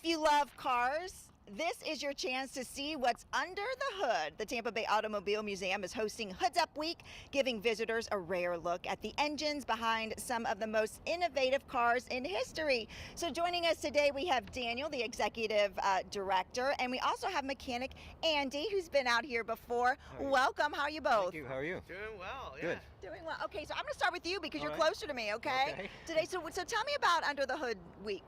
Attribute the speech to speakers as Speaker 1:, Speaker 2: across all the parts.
Speaker 1: If you love cars, this is your chance to see what's under the hood. The Tampa Bay Automobile Museum is hosting Hoods Up Week, giving visitors a rare look at the engines behind some of the most innovative cars in history. So joining us today, we have Daniel, the executive director, and we also have mechanic Andy, who's been out here before. Welcome. How are you both?
Speaker 2: Thank you. How are you?
Speaker 3: Doing well, yeah.
Speaker 2: Good.
Speaker 1: Doing well. Okay, so I'm going to start with you because you're
Speaker 2: right.
Speaker 1: closer to me, okay? Today, so tell me about Under the Hood Week.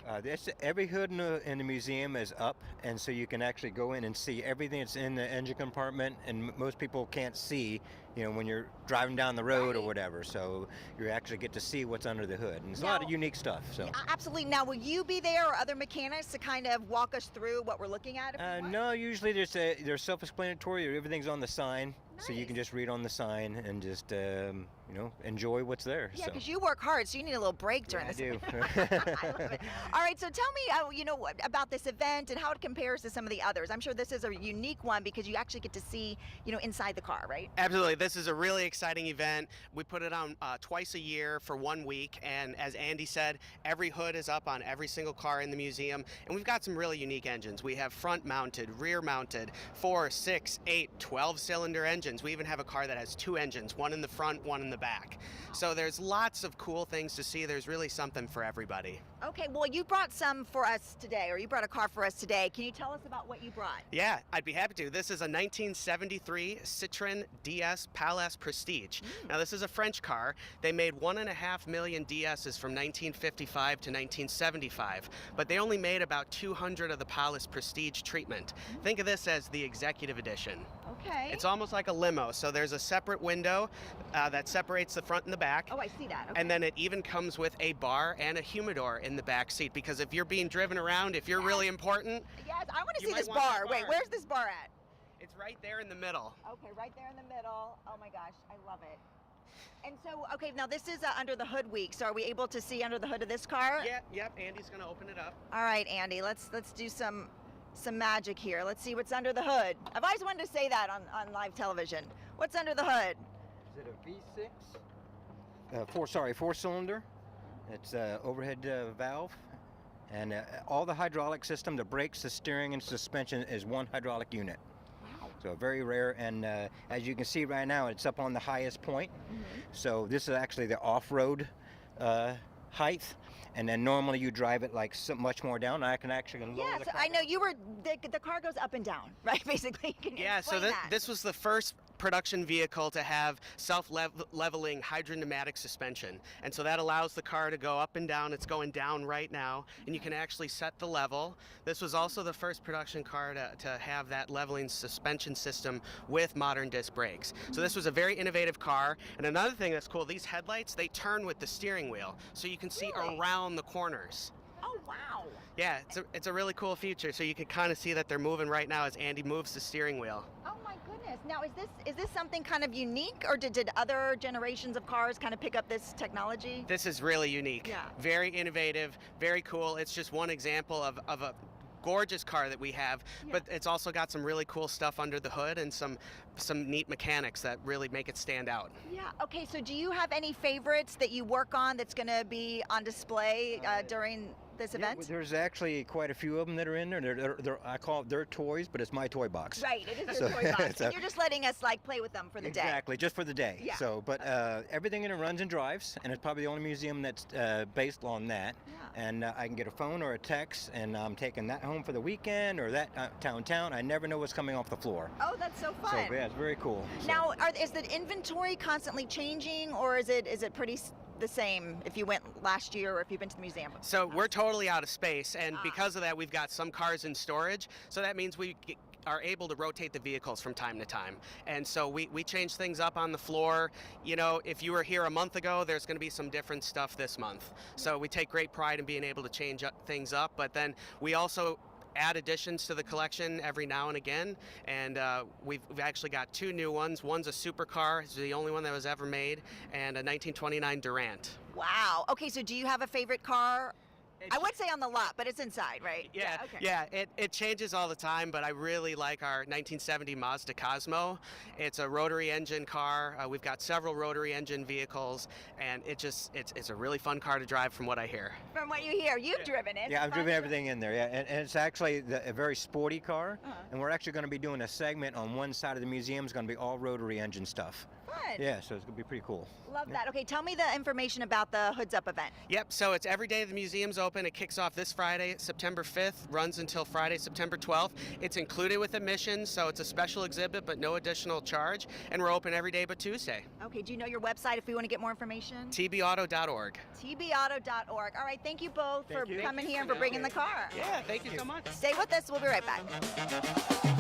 Speaker 2: Every hood in the museum is up, and so you can actually go in and see everything that's in the engine compartment, and most people can't see, when you're driving down the road or whatever. So you actually get to see what's under the hood, and it's a lot of unique stuff. So
Speaker 1: absolutely. Now, will you be there or other mechanics to kind of walk us through what we're looking at?
Speaker 2: No, usually they're self-explanatory. Everything's on the sign. So you can just read on the sign and just, enjoy what's there.
Speaker 1: Yeah, because you work hard, so you need a little break during this.
Speaker 2: I do.
Speaker 1: I love it. All right, so tell me, about this event and how it compares to some of the others. I'm sure this is a unique one because you actually get to see, inside the car, right?
Speaker 3: Absolutely. This is a really exciting event. We put it on twice a year for 1 week, and as Andy said, every hood is up on every single car in the museum, and we've got some really unique engines. We have front-mounted, rear-mounted, 4, 6, 8, 12-cylinder engines. We even have a car that has 2 engines, one in the front, one in the back. So there's lots of cool things to see. There's really something for everybody.
Speaker 1: Okay, well, you brought some for us today, or you brought a car for us today. Can you tell us about what you brought?
Speaker 3: Yeah, I'd be happy to. This is a 1973 Citroën DS Palace Prestige. Now, this is a French car. They made 1.5 million DSs from 1955 to 1975, but they only made about 200 of the Palace Prestige treatment. Think of this as the executive edition.
Speaker 1: Okay.
Speaker 3: It's almost like a limo, so there's a separate window that separates the front and the back.
Speaker 1: Oh, I see that. Okay.
Speaker 3: And then it even comes with a bar and a humidor in the back seat, because if you're being driven around, if you're really important.
Speaker 1: Yes, I want to
Speaker 3: you
Speaker 1: see
Speaker 3: might
Speaker 1: this
Speaker 3: want that
Speaker 1: bar. Wait, where's this bar at?
Speaker 3: It's right there in the middle.
Speaker 1: Okay, right there in the middle. Oh my gosh, I love it. And so, okay, now this is Under the Hood Week, so are we able to see under the hood of this car?
Speaker 3: Yep, Andy's gonna open it up.
Speaker 1: All right, Andy, let's do some magic here. Let's see what's under the hood. I've always wanted to say that on live television. What's under the hood?
Speaker 2: Is it a V6? 4-cylinder. It's overhead valve, and all the hydraulic system, the brakes, the steering, and suspension is one hydraulic unit.
Speaker 1: Wow.
Speaker 2: So very rare, and as you can see right now, it's up on the highest point. So this is actually the off-road height, and then normally you drive it like so much more down. I can actually lower
Speaker 1: Yes,
Speaker 2: the car
Speaker 1: I know
Speaker 2: down.
Speaker 1: the car goes up and down, right? Basically. Can you
Speaker 3: Yeah, so
Speaker 1: explain that?
Speaker 3: this was the first production vehicle to have self-leveling hydropneumatic suspension, and so that allows the car to go up and down. It's going down right now, and you can actually set the level. This was also the first production car to have that leveling suspension system with modern disc brakes. So this was a very innovative car. And another thing that's cool, these headlights, they turn with the steering wheel, so you can see around the corners.
Speaker 1: Oh, wow.
Speaker 3: Yeah, it's a really cool feature, so you can kind of see that they're moving right now as Andy moves the steering wheel.
Speaker 1: Oh my goodness. Now, is this something kind of unique, or did other generations of cars kind of pick up this technology?
Speaker 3: This is really unique.
Speaker 1: Yeah.
Speaker 3: Very innovative, very cool. It's just one example of a gorgeous car that we have, but it's also got some really cool stuff under the hood and some neat mechanics that really make it stand out.
Speaker 1: Yeah. Okay, so do you have any favorites that you work on that's going to be on display during this event?
Speaker 2: Yeah, there's actually quite a few of them that are in there. I call it their toys, but it's my toy box.
Speaker 1: Right, it is your toy box. And you're just letting us play with them for the day.
Speaker 2: Exactly, just for the day.
Speaker 1: Yeah.
Speaker 2: So, but everything in it runs and drives, and it's probably the only museum that's based on that.
Speaker 1: Yeah.
Speaker 2: And I can get a phone or a text, and I'm taking that home for the weekend or that town. I never know what's coming off the floor.
Speaker 1: Oh, that's so fun.
Speaker 2: So yeah, it's very cool.
Speaker 1: Now, is the inventory constantly changing, or is it pretty the same if you went last year or if you've been to the museum?
Speaker 3: So we're totally out of space, and because of that, we've got some cars in storage. So that means we are able to rotate the vehicles from time to time. And so we change things up on the floor. If you were here a month ago, there's going to be some different stuff this month. So we take great pride in being able to change things up, but then we also add additions to the collection every now and again, and we've actually got 2 new ones. One's a supercar, it's the only one that was ever made, and a 1929 Durant.
Speaker 1: Wow. Okay, so do you have a favorite car I would say on the lot, but it's inside, right?
Speaker 3: Yeah,
Speaker 1: Okay.
Speaker 3: yeah. It changes all the time, but I really like our 1970 Mazda Cosmo. It's a rotary engine car. We've got several rotary engine vehicles, and it's a really fun car to drive, from what I hear.
Speaker 1: From what you hear, you've driven it.
Speaker 2: Yeah, I've
Speaker 1: Fun
Speaker 2: driven
Speaker 1: to-
Speaker 2: everything in there. Yeah, and it's actually a very sporty car,
Speaker 1: Uh-huh.
Speaker 2: and we're actually going to be doing a segment on one side of the museum is going to be all rotary engine stuff.
Speaker 1: Fun.
Speaker 2: Yeah, so it's going to be pretty cool.
Speaker 1: Love that. Okay, tell me the information about the Hoods Up event.
Speaker 3: Yep, so it's every day the museum's open. It kicks off this Friday, September 5th, runs until Friday, September 12th. It's included with admission, so it's a special exhibit, but no additional charge. And we're open every day but Tuesday.
Speaker 1: Okay, do you know your website if we want to get more information?
Speaker 3: tbauto.org.
Speaker 1: tbauto.org. All right, thank you both
Speaker 2: Thank
Speaker 1: for
Speaker 2: you.
Speaker 1: coming here and for bringing the car.
Speaker 3: Yeah, thank you so much.
Speaker 1: Stay with us. We'll be right back.